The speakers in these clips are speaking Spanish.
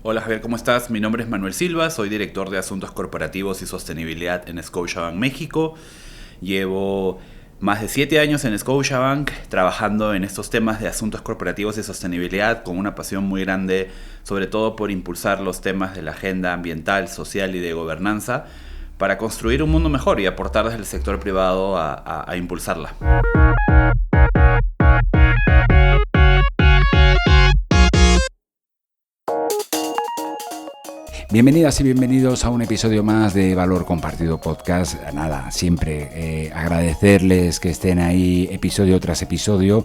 Hola Javier, ¿cómo estás? Mi nombre es Manuel Silva, soy director de Asuntos Corporativos y Sostenibilidad en Scotiabank México. Llevo más de 7 años en Scotiabank trabajando en estos temas de asuntos corporativos y sostenibilidad con una pasión muy grande, sobre todo por impulsar los temas de la agenda ambiental, social y de gobernanza para construir un mundo mejor y aportar desde el sector privado a impulsarla. Bienvenidas y bienvenidos a un episodio más de Valor Compartido Podcast. Nada, siempre agradecerles que estén ahí episodio tras episodio,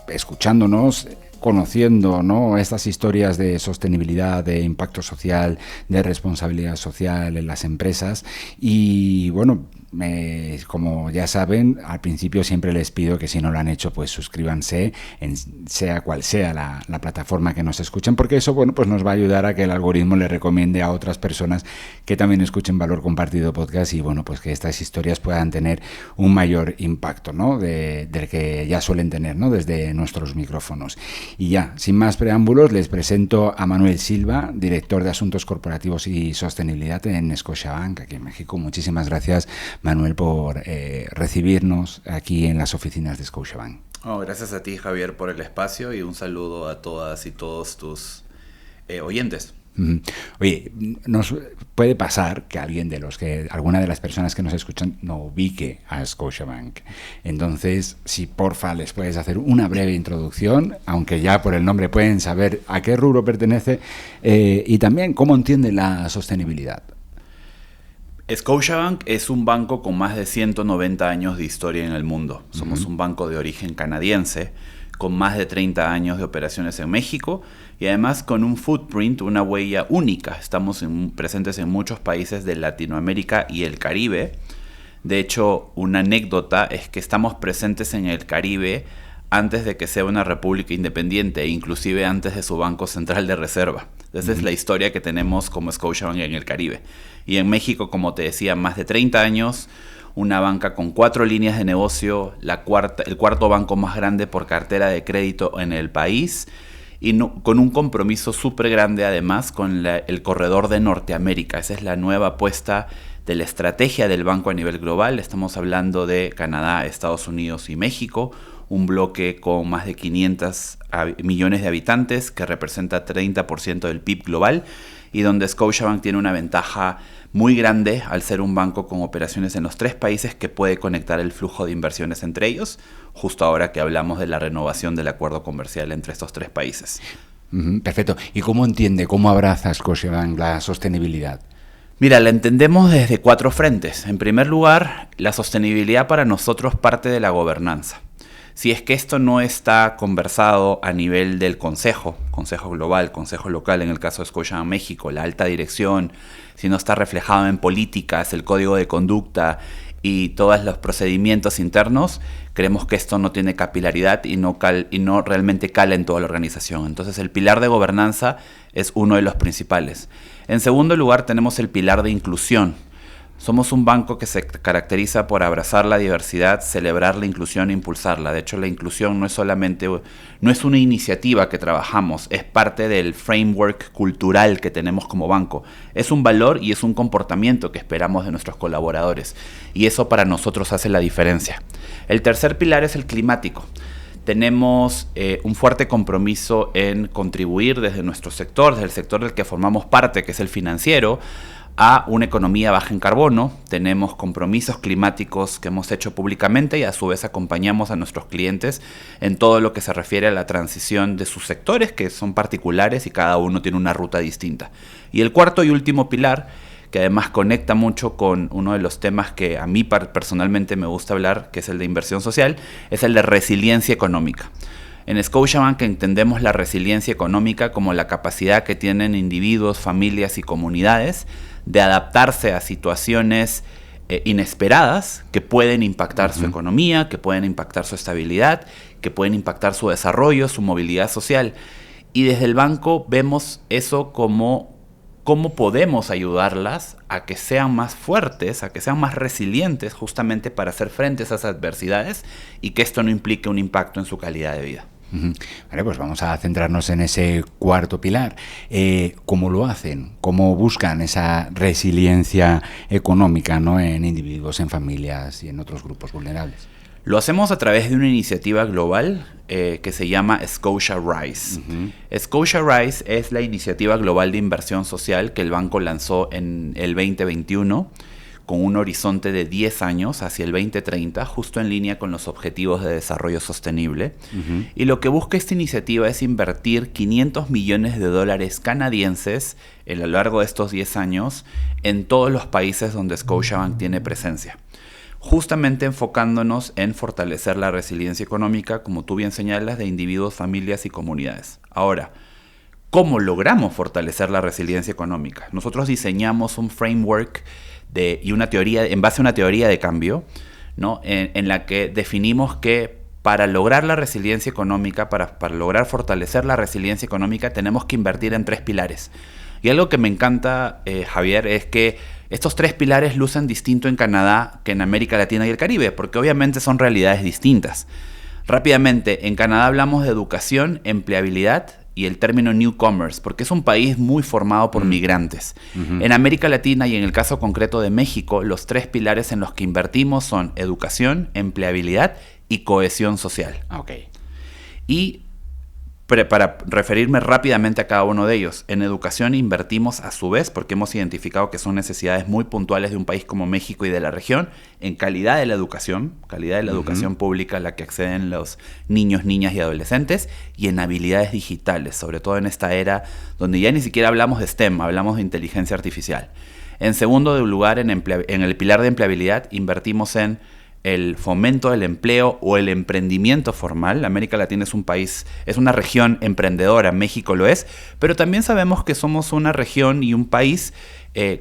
escuchándonos, conociendo, ¿no?, estas historias de sostenibilidad, de impacto social, de responsabilidad social en las empresas. Y bueno, como ya saben, al principio siempre les pido que si no lo han hecho, pues suscríbanse, sea cual sea la plataforma que nos escuchen, porque eso, bueno, pues nos va a ayudar a que el algoritmo le recomiende a otras personas que también escuchen Valor Compartido Podcast y, bueno, pues que estas historias puedan tener un mayor impacto, ¿no?, del que ya suelen tener, ¿no?, desde nuestros micrófonos. Y ya, sin más preámbulos, les presento a Manuel Silva, director de Asuntos Corporativos y Sostenibilidad en Scotiabank, aquí en México. Muchísimas gracias, Manuel, por recibirnos aquí en las oficinas de Scotiabank. Gracias a ti, Javier, por el espacio y un saludo a todas y todos tus oyentes. Oye, nos puede pasar que alguna de las personas que nos escuchan no ubique a Scotiabank. Entonces, si porfa les puedes hacer una breve introducción, aunque ya por el nombre pueden saber a qué rubro pertenece, y también cómo entiende la sostenibilidad. Scotiabank es un banco con más de 190 años de historia en el mundo. Somos un banco de origen canadiense, con más de 30 años de operaciones en México y además con un footprint, una huella única. Estamos presentes en muchos países de Latinoamérica y el Caribe. De hecho, una anécdota es que estamos presentes en el Caribe antes de que sea una república independiente, inclusive antes de su Banco Central de Reserva. Esa es la historia que tenemos como Scotiabank en el Caribe. Y en México, como te decía, más de 30 años, una banca con 4 líneas de negocio, el cuarto banco más grande por cartera de crédito en el país y con un compromiso súper grande además con el corredor de Norteamérica. Esa es la nueva apuesta de la estrategia del banco a nivel global. Estamos hablando de Canadá, Estados Unidos y México, un bloque con más de 500 millones de habitantes que representa 30% del PIB global y donde Scotiabank tiene una ventaja muy grande al ser un banco con operaciones en los 3 países que puede conectar el flujo de inversiones entre ellos, justo ahora que hablamos de la renovación del acuerdo comercial entre estos 3 países. Perfecto. ¿Y cómo abraza Scotiabank la sostenibilidad? Mira, la entendemos desde 4 frentes. En primer lugar, la sostenibilidad para nosotros parte de la gobernanza. Si es que esto no está conversado a nivel del consejo global, consejo local, en el caso de Scotiabank México, la alta dirección, si no está reflejado en políticas, el código de conducta y todos los procedimientos internos, creemos que esto no tiene capilaridad y no realmente cala en toda la organización. Entonces el pilar de gobernanza es uno de los principales. En segundo lugar tenemos el pilar de inclusión. Somos un banco que se caracteriza por abrazar la diversidad, celebrar la inclusión e impulsarla. De hecho, la inclusión no es una iniciativa que trabajamos, es parte del framework cultural que tenemos como banco. Es un valor y es un comportamiento que esperamos de nuestros colaboradores. Y eso para nosotros hace la diferencia. El tercer pilar es el climático. Tenemos un fuerte compromiso en contribuir desde nuestro sector, desde el sector del que formamos parte, que es el financiero, a una economía baja en carbono. Tenemos compromisos climáticos que hemos hecho públicamente y a su vez acompañamos a nuestros clientes en todo lo que se refiere a la transición de sus sectores, que son particulares y cada uno tiene una ruta distinta. Y el cuarto y último pilar, que además conecta mucho con uno de los temas que a mí personalmente me gusta hablar, que es el de inversión social, es el de resiliencia económica. En Scotiabank entendemos la resiliencia económica como la capacidad que tienen individuos, familias y comunidades de adaptarse a situaciones inesperadas que pueden impactar su economía, que pueden impactar su estabilidad, que pueden impactar su desarrollo, su movilidad social. Y desde el banco vemos eso como cómo podemos ayudarlas a que sean más fuertes, a que sean más resilientes justamente para hacer frente a esas adversidades y que esto no implique un impacto en su calidad de vida. Vale, pues vamos a centrarnos en ese cuarto pilar. ¿Cómo lo hacen? ¿Cómo buscan esa resiliencia económica, ¿no?, en individuos, en familias y en otros grupos vulnerables? Lo hacemos a través de una iniciativa global que se llama Scotia Rise. Scotia Rise es la iniciativa global de inversión social que el banco lanzó en el 2021 con un horizonte de 10 años hacia el 2030, justo en línea con los objetivos de desarrollo sostenible. Y lo que busca esta iniciativa es invertir $500 millones canadienses a lo largo de estos 10 años en todos los países donde Scotiabank tiene presencia, justamente enfocándonos en fortalecer la resiliencia económica, como tú bien señalas, de individuos, familias y comunidades. Ahora, ¿cómo logramos fortalecer la resiliencia económica? Nosotros diseñamos un framework y una teoría, en base a una teoría de cambio, ¿no?, en la que definimos que para lograr la resiliencia económica, para lograr fortalecer la resiliencia económica, tenemos que invertir en 3 pilares. Y algo que me encanta, Javier, es que estos 3 pilares lucen distinto en Canadá que en América Latina y el Caribe, porque obviamente son realidades distintas. Rápidamente, en Canadá hablamos de educación, empleabilidad y el término newcomers, porque es un país muy formado por migrantes. En América Latina y en el caso concreto de México, los 3 pilares en los que invertimos son educación, empleabilidad y cohesión social. Y para referirme rápidamente a cada uno de ellos, en educación invertimos a su vez, porque hemos identificado que son necesidades muy puntuales de un país como México y de la región, en calidad de la educación pública a la que acceden los niños, niñas y adolescentes, y en habilidades digitales, sobre todo en esta era donde ya ni siquiera hablamos de STEM, hablamos de inteligencia artificial. En segundo lugar, en el pilar de empleabilidad, invertimos en el fomento del empleo o el emprendimiento formal. América Latina es un país, es una región emprendedora, México lo es, pero también sabemos que somos una región y un país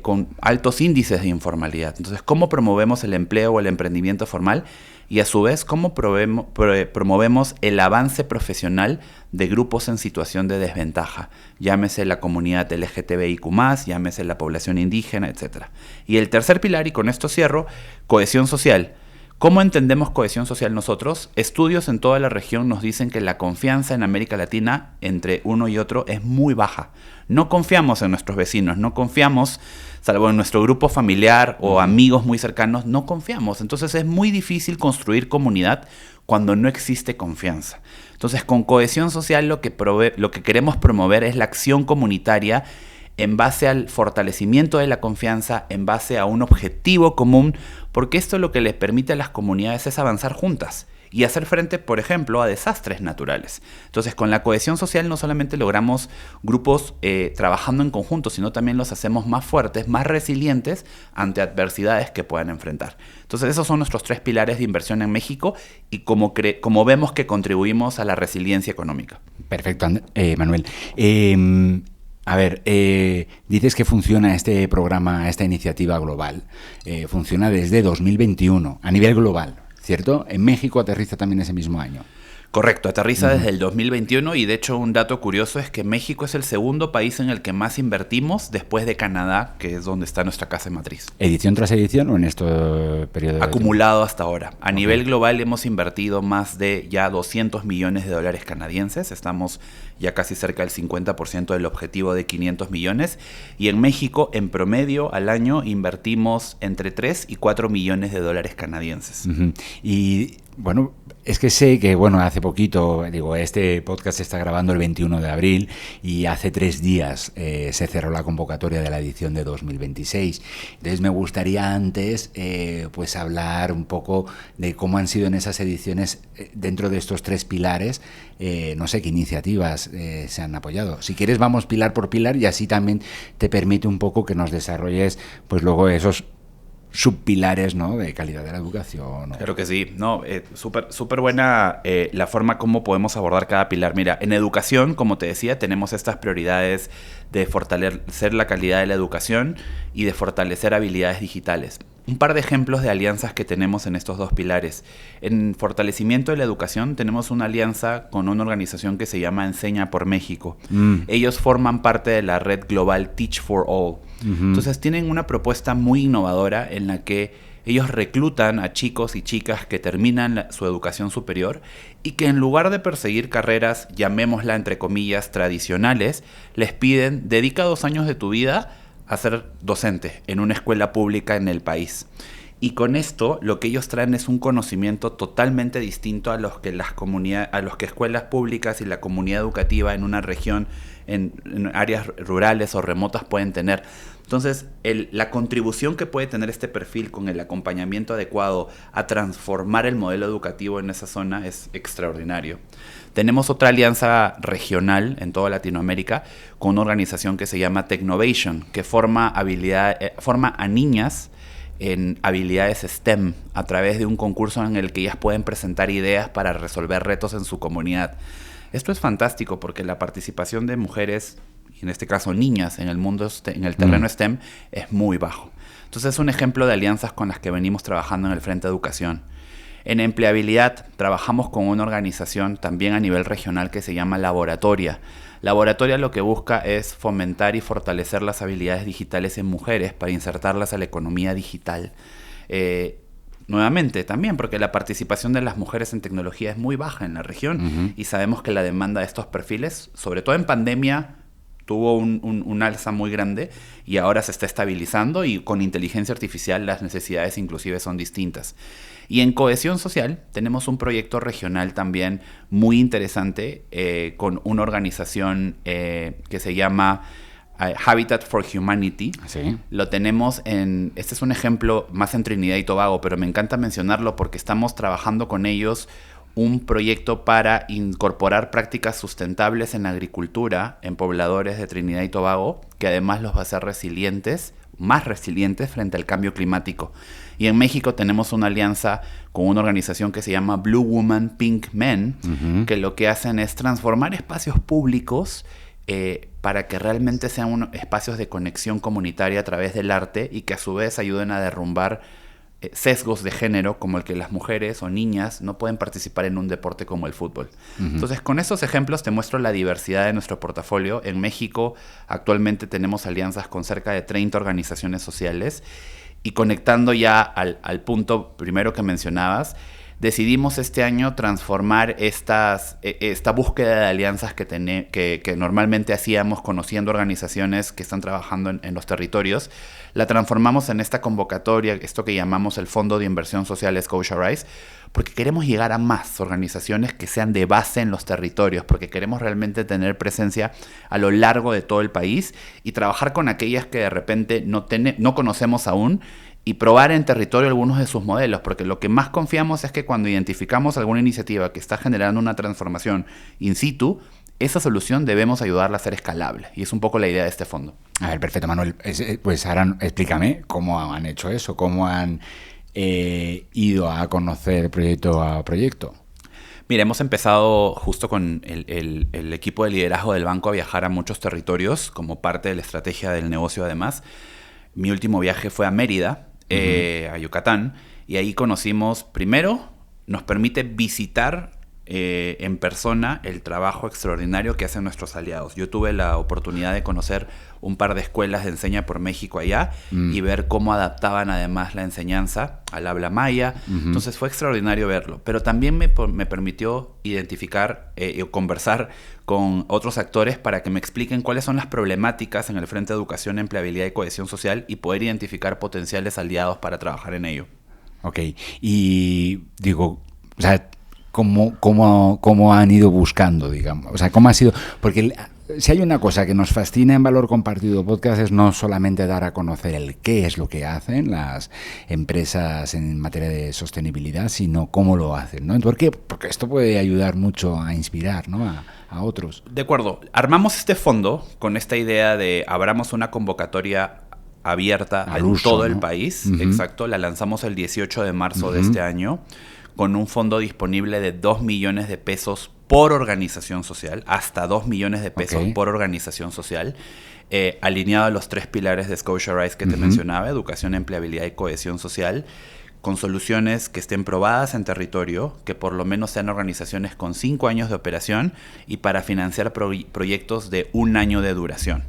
con altos índices de informalidad. Entonces, ¿cómo promovemos el empleo o el emprendimiento formal? Y a su vez, ¿cómo promovemos el avance profesional de grupos en situación de desventaja? Llámese la comunidad LGTBIQ+, llámese la población indígena, etc. Y el tercer pilar, y con esto cierro, cohesión social. ¿Cómo entendemos cohesión social nosotros? Estudios en toda la región nos dicen que la confianza en América Latina entre uno y otro es muy baja. No confiamos en nuestros vecinos, no confiamos, salvo en nuestro grupo familiar o amigos muy cercanos, no confiamos. Entonces es muy difícil construir comunidad cuando no existe confianza. Entonces, con cohesión social lo que queremos promover es la acción comunitaria en base al fortalecimiento de la confianza, en base a un objetivo común, porque esto lo que les permite a las comunidades es avanzar juntas y hacer frente, por ejemplo, a desastres naturales. Entonces, con la cohesión social no solamente logramos grupos trabajando en conjunto, sino también los hacemos más fuertes, más resilientes ante adversidades que puedan enfrentar. Entonces, esos son nuestros 3 pilares de inversión en México y como vemos que contribuimos a la resiliencia económica. Perfecto, Manuel. A ver, dices que funciona este programa, esta iniciativa global, funciona desde 2021, a nivel global, ¿cierto? En México aterriza también ese mismo año. Correcto, aterriza desde el 2021 y de hecho un dato curioso es que México es el segundo país en el que más invertimos después de Canadá, que es donde está nuestra casa matriz. ¿Edición tras edición o en este periodo? Acumulado hasta ahora. A nivel global hemos invertido más de ya $200 millones canadienses, estamos ya casi cerca del 50% del objetivo de 500 millones y en México en promedio al año invertimos entre 3 y 4 millones de dólares canadienses. Y bueno, es que sé que, bueno, hace poquito, este podcast se está grabando el 21 de abril y hace 3 días se cerró la convocatoria de la edición de 2026. Entonces me gustaría antes pues hablar un poco de cómo han sido en esas ediciones dentro de estos 3 pilares, no sé qué iniciativas se han apoyado. Si quieres vamos pilar por pilar y así también te permite un poco que nos desarrolles pues luego esos subpilares, ¿no?, de calidad de la educación. Claro que sí, no, súper buena la forma como podemos abordar cada pilar. Mira, en educación, como te decía, tenemos estas prioridades de fortalecer la calidad de la educación y de fortalecer habilidades digitales. Un par de ejemplos de alianzas que tenemos en estos 2 pilares. En fortalecimiento de la educación tenemos una alianza con una organización que se llama Enseña por México. Ellos forman parte de la red global Teach for All. Entonces tienen una propuesta muy innovadora en la que Ellos reclutan a chicos y chicas que terminan su educación superior y que en lugar de perseguir carreras, llamémosla entre comillas, tradicionales, les piden: dedica 2 años de tu vida a ser docente en una escuela pública en el país. Y con esto lo que ellos traen es un conocimiento totalmente distinto a los que escuelas públicas y la comunidad educativa en una región, en áreas rurales o remotas pueden tener. Entonces, la contribución que puede tener este perfil con el acompañamiento adecuado a transformar el modelo educativo en esa zona es extraordinario. Tenemos otra alianza regional en toda Latinoamérica con una organización que se llama Technovation, que forma a niñas en habilidades STEM a través de un concurso en el que ellas pueden presentar ideas para resolver retos en su comunidad. Esto es fantástico porque la participación de mujeres, y en este caso niñas, en el terreno STEM es muy bajo. Entonces es un ejemplo de alianzas con las que venimos trabajando en el Frente de Educación. En empleabilidad trabajamos con una organización también a nivel regional que se llama Laboratoria. Laboratoria lo que busca es fomentar y fortalecer las habilidades digitales en mujeres para insertarlas a la economía digital. Nuevamente también porque la participación de las mujeres en tecnología es muy baja en la región y sabemos que la demanda de estos perfiles, sobre todo en pandemia, tuvo un alza muy grande y ahora se está estabilizando y con inteligencia artificial las necesidades inclusive son distintas. Y en cohesión social tenemos un proyecto regional también muy interesante con una organización que se llama Habitat for Humanity. ¿Sí? Lo tenemos este es un ejemplo más en Trinidad y Tobago, pero me encanta mencionarlo porque estamos trabajando con ellos un proyecto para incorporar prácticas sustentables en agricultura en pobladores de Trinidad y Tobago, que además los va a hacer más resilientes frente al cambio climático. Y en México tenemos una alianza con una organización que se llama Blue Woman Pink Men, que lo que hacen es transformar espacios públicos para que realmente sean espacios de conexión comunitaria a través del arte y que a su vez ayuden a derrumbar sesgos de género como el que las mujeres o niñas no pueden participar en un deporte como el fútbol. Entonces, con esos ejemplos te muestro la diversidad de nuestro portafolio. En México actualmente tenemos alianzas con cerca de 30 organizaciones sociales y conectando ya al punto primero que mencionabas, decidimos este año transformar esta búsqueda de alianzas que normalmente hacíamos conociendo organizaciones que están trabajando en los territorios. La transformamos en esta convocatoria, esto que llamamos el Fondo de Inversión Social Scotia-Rise, porque queremos llegar a más organizaciones que sean de base en los territorios, porque queremos realmente tener presencia a lo largo de todo el país y trabajar con aquellas que de repente no conocemos aún y probar en territorio algunos de sus modelos, porque lo que más confiamos es que cuando identificamos alguna iniciativa que está generando una transformación in situ, esa solución debemos ayudarla a ser escalable. Y es un poco la idea de este fondo. A ver, perfecto, Manuel. Pues ahora explícame cómo han hecho eso, cómo han ido a conocer proyecto a proyecto. Mira, hemos empezado justo con el equipo de liderazgo del banco a viajar a muchos territorios como parte de la estrategia del negocio además. Mi último viaje fue a Mérida, a Yucatán, y ahí conocimos, primero, nos permite visitar en persona el trabajo extraordinario que hacen nuestros aliados. Yo tuve la oportunidad de conocer un par de escuelas de Enseña por México allá y ver cómo adaptaban además la enseñanza al habla maya. Entonces fue extraordinario verlo. Pero también me permitió identificar y conversar con otros actores para que me expliquen cuáles son las problemáticas en el Frente de Educación, Empleabilidad y Cohesión Social y poder identificar potenciales aliados para trabajar en ello. Ok, y digo, o sea, ¿Cómo han ido buscando, digamos? O sea, ¿cómo ha sido? Porque si hay una cosa que nos fascina en Valor Compartido Podcast es no solamente dar a conocer el qué es lo que hacen las empresas en materia de sostenibilidad, sino cómo lo hacen, ¿no? ¿Por qué? Porque esto puede ayudar mucho a inspirar, ¿no? A otros. De acuerdo. Armamos este fondo con esta idea de abramos una convocatoria abierta en todo el país. Exacto. La lanzamos el 18 de marzo de este año, con un fondo disponible de 2 millones de pesos por organización social, hasta 2 millones de pesos por organización social, alineado a los 3 pilares de Scotia-Rise que te mencionaba: educación, empleabilidad y cohesión social, con soluciones que estén probadas en territorio, que por lo menos sean organizaciones con 5 años de operación y para financiar proyectos de 1 año de duración.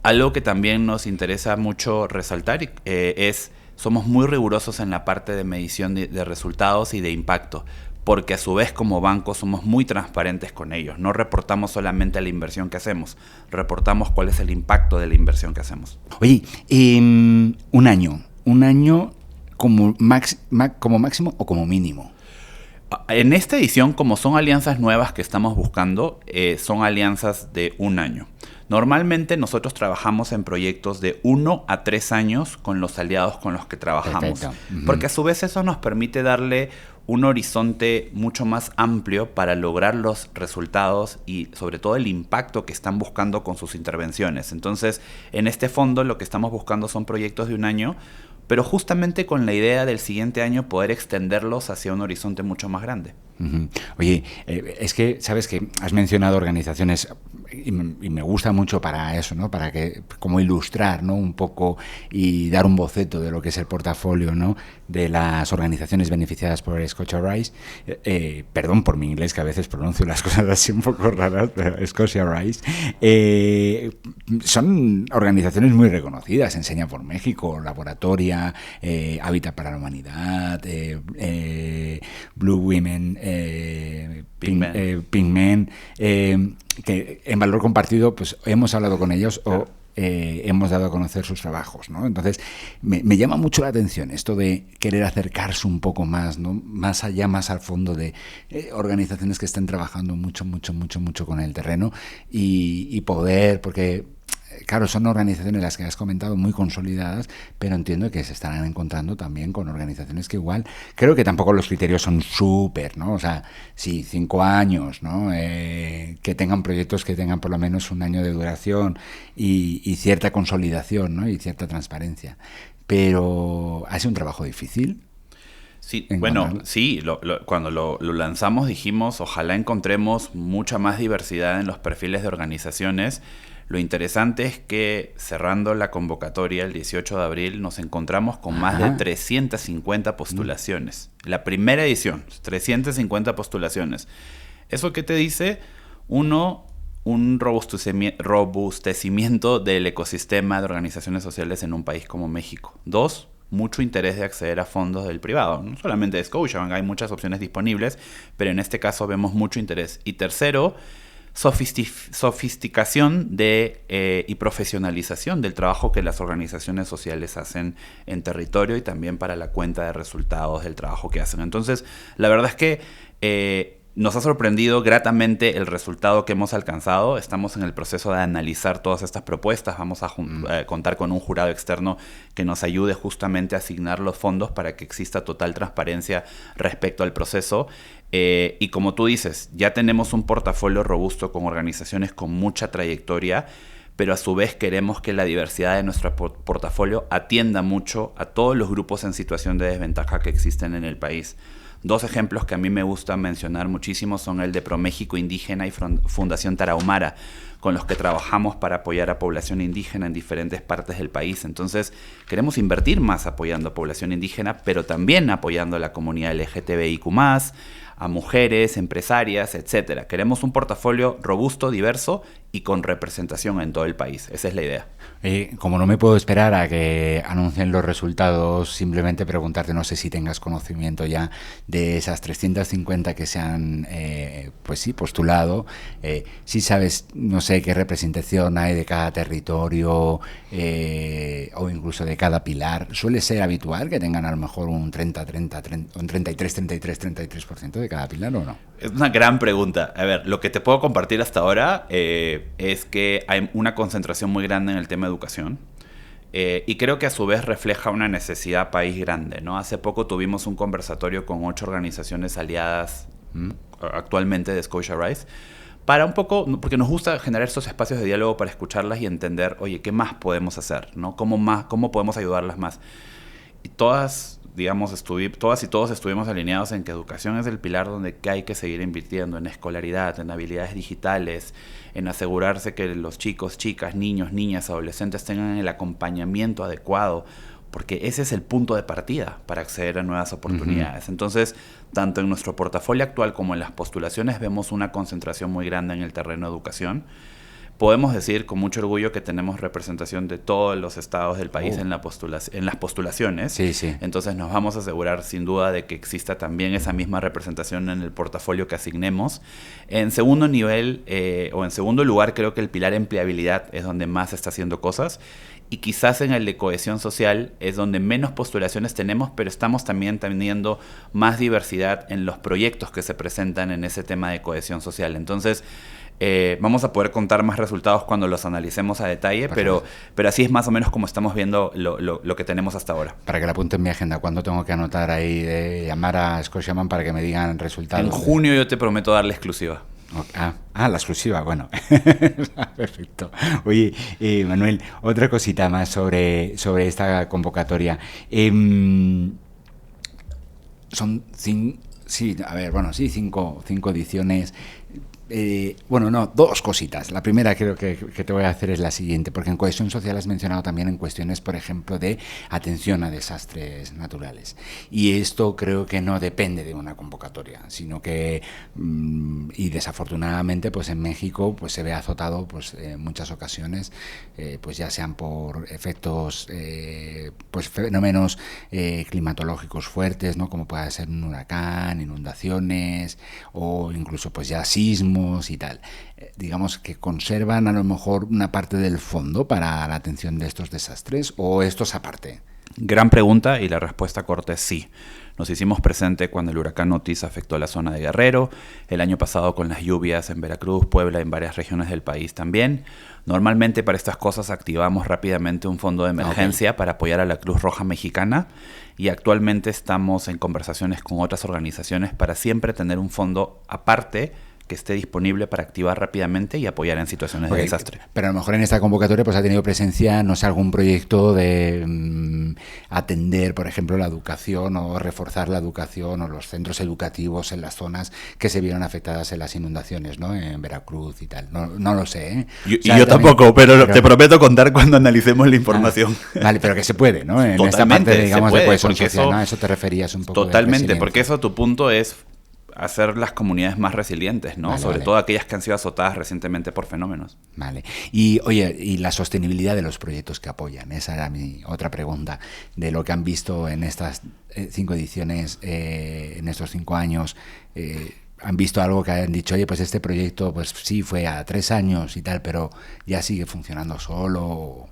Algo que también nos interesa mucho resaltar es somos muy rigurosos en la parte de medición de resultados y de impacto, porque a su vez como banco somos muy transparentes con ellos. No reportamos solamente la inversión que hacemos, reportamos cuál es el impacto de la inversión que hacemos. Oye, un año como máximo o como mínimo. En esta edición, como son alianzas nuevas que estamos buscando, son alianzas de 1 año. Normalmente nosotros trabajamos en proyectos de 1 a 3 años con los aliados con los que trabajamos. Perfecto. Porque a su vez eso nos permite darle un horizonte mucho más amplio para lograr los resultados y sobre todo el impacto que están buscando con sus intervenciones. Entonces, en este fondo lo que estamos buscando son proyectos de 1 año, pero justamente con la idea del siguiente año poder extenderlos hacia un horizonte mucho más grande. Uh-huh. Oye, es que, sabes que has mencionado organizaciones y me gusta mucho para eso, ¿no? Para que, como ilustrar, ¿no? Un poco y dar un boceto de lo que es el portafolio, ¿no? De las organizaciones beneficiadas por Scotia Rise. Perdón por mi inglés, que a veces pronuncio las cosas así un poco raras, pero Scotia Rise. Son organizaciones muy reconocidas, Enseña por México, Laboratoria, Hábitat para la Humanidad, Blue Women, Pink Men, que en Valor Compartido pues hemos hablado con ellos o hemos dado a conocer sus trabajos, ¿no? Entonces me llama mucho la atención esto de querer acercarse un poco más, ¿no? Más allá, más al fondo de organizaciones que están trabajando mucho con el terreno y poder, porque claro, son organizaciones las que has comentado muy consolidadas, pero entiendo que se estarán encontrando también con organizaciones que igual, creo que tampoco los criterios son súper, ¿no? O sea, sí, 5 años, ¿no? Que tengan proyectos que tengan por lo menos 1 año de duración y cierta consolidación, ¿no? Y cierta transparencia. Pero ha sido un trabajo difícil. Sí, bueno, sí, cuando lo lanzamos dijimos, ojalá encontremos mucha más diversidad en los perfiles de organizaciones. Lo interesante es que cerrando la convocatoria el 18 de abril nos encontramos con más de 350 postulaciones. La primera edición, 350 postulaciones. ¿Eso qué te dice? Uno, un robustecimiento del ecosistema de organizaciones sociales en un país como México. 2, mucho interés de acceder a fondos del privado. No solamente de Scotiabank, hay muchas opciones disponibles, pero en este caso vemos mucho interés. Y tercero, sofisticación y profesionalización del trabajo que las organizaciones sociales hacen en territorio y también para la cuenta de resultados del trabajo que hacen. Entonces, la verdad es que nos ha sorprendido gratamente el resultado que hemos alcanzado. Estamos en el proceso de analizar todas estas propuestas. Vamos a contar con un jurado externo que nos ayude justamente a asignar los fondos para que exista total transparencia respecto al proceso. Y como tú dices, ya tenemos un portafolio robusto con organizaciones con mucha trayectoria, pero a su vez queremos que la diversidad de nuestro portafolio atienda mucho a todos los grupos en situación de desventaja que existen en el país. 2 ejemplos que a mí me gusta mencionar muchísimo son el de ProMéxico Indígena y Fundación Tarahumara, con los que trabajamos para apoyar a población indígena en diferentes partes del país. Entonces, queremos invertir más apoyando a población indígena, pero también apoyando a la comunidad LGTBIQ+, a mujeres, empresarias, etcétera. Queremos un portafolio robusto, diverso y con representación en todo el país. Esa es la idea. Como no me puedo esperar a que anuncien los resultados, simplemente preguntarte, no sé si tengas conocimiento ya de esas 350 que se han pues sí, postulado. Si sabes, no sé qué representación hay de cada territorio o incluso de cada pilar. Suele ser habitual que tengan a lo mejor un 33% de cada pilar, ¿o no? Es una gran pregunta. A ver, lo que te puedo compartir hasta ahora es que hay una concentración muy grande en el tema de educación. Y creo que a su vez refleja una necesidad país grande, ¿no? Hace poco tuvimos un conversatorio con 8 organizaciones aliadas actualmente de Scotia Rise para un poco, porque nos gusta generar esos espacios de diálogo para escucharlas y entender, oye, ¿qué más podemos hacer? ¿No? ¿Cómo podemos ayudarlas más? Y todas y todos estuvimos alineados en que educación es el pilar donde hay que seguir invirtiendo, en escolaridad, en habilidades digitales, en asegurarse que los chicos, chicas, niños, niñas, adolescentes tengan el acompañamiento adecuado, porque ese es el punto de partida para acceder a nuevas oportunidades. Entonces, tanto en nuestro portafolio actual como en las postulaciones vemos una concentración muy grande en el terreno de educación, podemos decir con mucho orgullo que tenemos representación de todos los estados del país en las postulaciones. Sí, sí. Entonces nos vamos a asegurar sin duda de que exista también esa misma representación en el portafolio que asignemos. En segundo nivel, o en segundo lugar, creo que el pilar empleabilidad es donde más se está haciendo cosas. Y quizás en el de cohesión social es donde menos postulaciones tenemos, pero estamos también teniendo más diversidad en los proyectos que se presentan en ese tema de cohesión social. Entonces, vamos a poder contar más resultados cuando los analicemos a detalle, pero así es más o menos como estamos viendo lo que tenemos hasta ahora. Para que la apunte en mi agenda, ¿cuándo tengo que anotar ahí de llamar a Scotiabank para que me digan resultados? En junio yo te prometo darle exclusiva. La exclusiva, bueno. Perfecto. Oye, Manuel, otra cosita más sobre esta convocatoria. Son cinco ediciones. Dos cositas. La primera creo que te voy a hacer es la siguiente, porque en cohesión social has mencionado también en cuestiones, por ejemplo, de atención a desastres naturales. Y esto creo que no depende de una convocatoria, sino que, y desafortunadamente, pues en México pues se ve azotado pues en muchas ocasiones, pues ya sean por efectos, pues fenómenos climatológicos fuertes, ¿no? Como puede ser un huracán, inundaciones o incluso pues ya sismos y tal. Digamos que conservan a lo mejor una parte del fondo para la atención de estos desastres, o esto es aparte. Gran pregunta, y la respuesta corta es sí. Nos hicimos presente cuando el huracán Otis afectó la zona de Guerrero, el año pasado con las lluvias en Veracruz, Puebla, en varias regiones del país también. Normalmente para estas cosas activamos rápidamente un fondo de emergencia para apoyar a la Cruz Roja Mexicana, y actualmente estamos en conversaciones con otras organizaciones para siempre tener un fondo aparte que esté disponible para activar rápidamente y apoyar en situaciones de desastre. Pero a lo mejor en esta convocatoria pues ha tenido presencia, no sé, algún proyecto de atender, por ejemplo, la educación o reforzar la educación o los centros educativos en las zonas que se vieron afectadas en las inundaciones, ¿no? En Veracruz y tal. No lo sé, ¿eh? Yo tampoco, pero te prometo contar cuando analicemos la información. Vale, pero que se puede, ¿no? En esta parte, digamos, de cohesión social, ¿no? A eso te referías un poco. Totalmente, porque eso, tu punto es hacer las comunidades más resilientes, ¿no? Sobre todo aquellas que han sido azotadas recientemente por fenómenos. Vale. Y, oye, y la sostenibilidad de los proyectos que apoyan. Esa era mi otra pregunta. De lo que han visto en estas 5 ediciones, en estos 5 años, ¿han visto algo que hayan dicho, oye, pues este proyecto, pues sí, fue a 3 años y tal, pero ya sigue funcionando solo?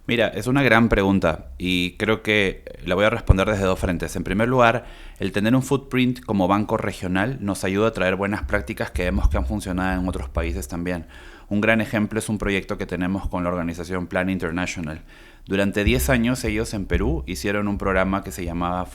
Mira, es una gran pregunta y creo que la voy a responder desde 2 frentes. En primer lugar, el tener un footprint como banco regional nos ayuda a traer buenas prácticas que vemos que han funcionado en otros países también. Un gran ejemplo es un proyecto que tenemos con la organización Plan International. Durante 10 años ellos en Perú hicieron un programa que se llamaba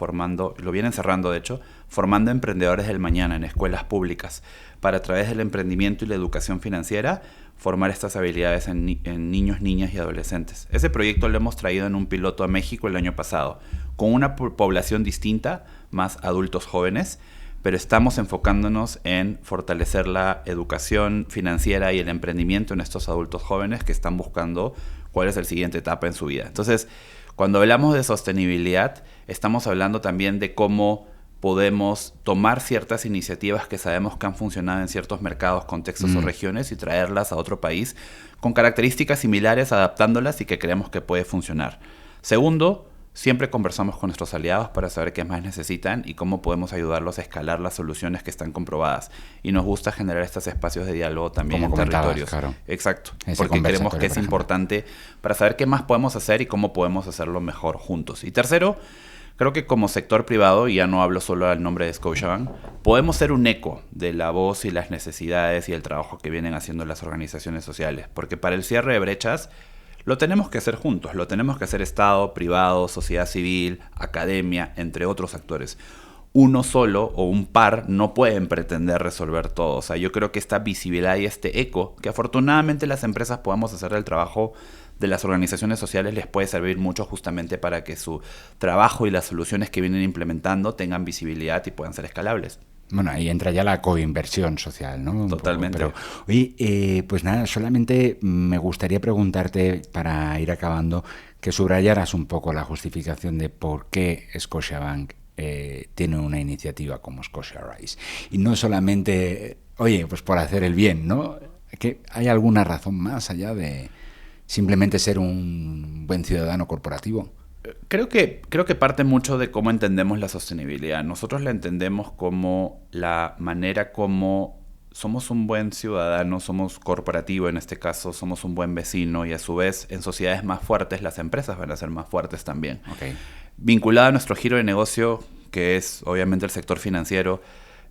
lo vienen cerrando de hecho, Formando Emprendedores del Mañana en escuelas públicas, para a través del emprendimiento y la educación financiera formar estas habilidades en niños, niñas y adolescentes. Ese proyecto lo hemos traído en un piloto a México el año pasado, con una población distinta, más adultos jóvenes, pero estamos enfocándonos en fortalecer la educación financiera y el emprendimiento en estos adultos jóvenes que están buscando cuál es la siguiente etapa en su vida. Entonces, cuando hablamos de sostenibilidad, estamos hablando también de cómo podemos tomar ciertas iniciativas que sabemos que han funcionado en ciertos mercados, contextos o regiones y traerlas a otro país con características similares, adaptándolas y que creemos que puede funcionar. Segundo, siempre conversamos con nuestros aliados para saber qué más necesitan y cómo podemos ayudarlos a escalar las soluciones que están comprobadas. Y nos gusta generar estos espacios de diálogo también en territorios. Claro. Exacto, porque creemos que es importante para saber qué más podemos hacer y cómo podemos hacerlo mejor juntos. Y tercero, creo que como sector privado, y ya no hablo solo al nombre de Scotiabank, podemos ser un eco de la voz y las necesidades y el trabajo que vienen haciendo las organizaciones sociales. Porque para el cierre de brechas lo tenemos que hacer juntos, lo tenemos que hacer Estado, privado, sociedad civil, academia, entre otros actores. Uno solo o un par no pueden pretender resolver todo. O sea, yo creo que esta visibilidad y este eco, que afortunadamente las empresas podamos hacer el trabajo de las organizaciones sociales, les puede servir mucho justamente para que su trabajo y las soluciones que vienen implementando tengan visibilidad y puedan ser escalables. Bueno, ahí entra ya la coinversión social, ¿no? Totalmente. Pero, oye, pues nada, solamente me gustaría preguntarte, para ir acabando, que subrayaras un poco la justificación de por qué Scotiabank tiene una iniciativa como Scotia Rise. Y no solamente, oye, pues por hacer el bien, ¿no? ¿Que hay alguna razón más allá de simplemente ser un buen ciudadano corporativo? Creo que parte mucho de cómo entendemos la sostenibilidad. Nosotros la entendemos como la manera como somos un buen ciudadano, somos corporativo en este caso, somos un buen vecino y a su vez en sociedades más fuertes las empresas van a ser más fuertes también. Okay. Vinculado a nuestro giro de negocio, que es obviamente el sector financiero,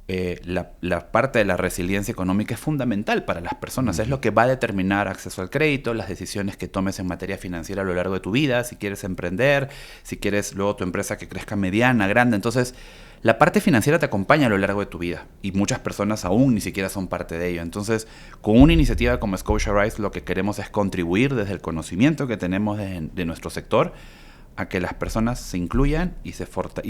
la parte de la resiliencia económica es fundamental para las personas. Es lo que va a determinar acceso al crédito, las decisiones que tomes en materia financiera a lo largo de tu vida, si quieres emprender, si quieres luego tu empresa que crezca mediana, grande. Entonces, la parte financiera te acompaña a lo largo de tu vida y muchas personas aún ni siquiera son parte de ello. Entonces, con una iniciativa como Scotia Rise, lo que queremos es contribuir desde el conocimiento que tenemos de nuestro sector a que las personas se incluyan y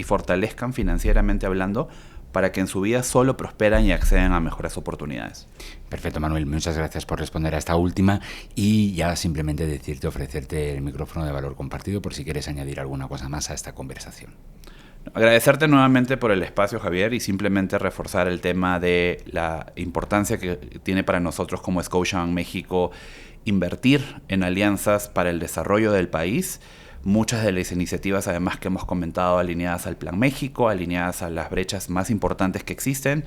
fortalezcan financieramente hablando, para que en su vida solo prosperan y accedan a mejores oportunidades. Perfecto, Manuel. Muchas gracias por responder a esta última y ya simplemente ofrecerte el micrófono de Valor Compartido por si quieres añadir alguna cosa más a esta conversación. Agradecerte nuevamente por el espacio, Javier, y simplemente reforzar el tema de la importancia que tiene para nosotros como Scotiabank México invertir en alianzas para el desarrollo del país. Muchas de las iniciativas, además, que hemos comentado, alineadas al Plan México, alineadas a las brechas más importantes que existen,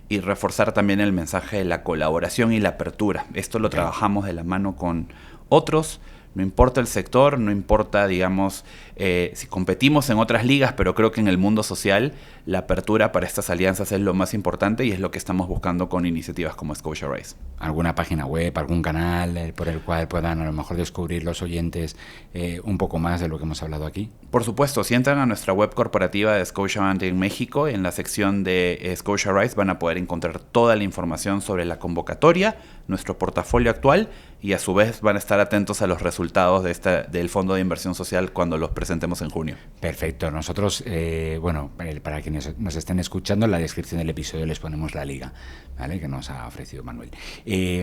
y reforzar también el mensaje de la colaboración y la apertura. Esto lo trabajamos de la mano con otros. No importa el sector, no importa, digamos, si competimos en otras ligas, pero creo que en el mundo social la apertura para estas alianzas es lo más importante y es lo que estamos buscando con iniciativas como Scotia Rise. ¿Alguna página web, algún canal por el cual puedan a lo mejor descubrir los oyentes un poco más de lo que hemos hablado aquí? Por supuesto, si entran a nuestra web corporativa de Scotiabank en México, en la sección de Scotia Rise van a poder encontrar toda la información sobre la convocatoria, nuestro portafolio actual, y a su vez van a estar atentos a los resultados del Fondo de Inversión Social cuando los presentemos en junio. Perfecto. Nosotros, para quienes nos estén escuchando, en la descripción del episodio les ponemos la liga, ¿vale?, que nos ha ofrecido Manuel.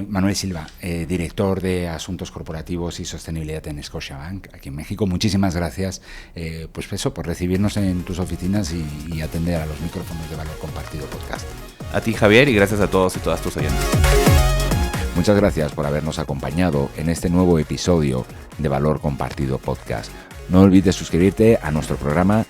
Manuel Silva, director de Asuntos Corporativos y Sostenibilidad en Scotiabank, aquí en México. Muchísimas gracias por recibirnos en tus oficinas y atender a los micrófonos de Valor Compartido Podcast. A ti, Javier, y gracias a todos y todas tus oyentes. Muchas gracias por habernos acompañado en este nuevo episodio de Valor Compartido Podcast. No olvides suscribirte a nuestro programa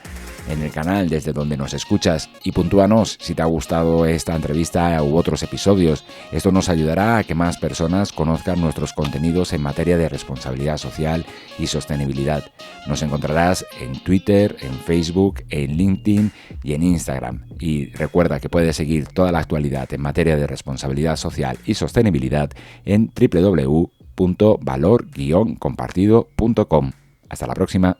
en el canal desde donde nos escuchas y puntúanos si te ha gustado esta entrevista u otros episodios. Esto nos ayudará a que más personas conozcan nuestros contenidos en materia de responsabilidad social y sostenibilidad. Nos encontrarás en Twitter, en Facebook, en LinkedIn y en Instagram. Y recuerda que puedes seguir toda la actualidad en materia de responsabilidad social y sostenibilidad en www.valor-compartido.com. Hasta la próxima.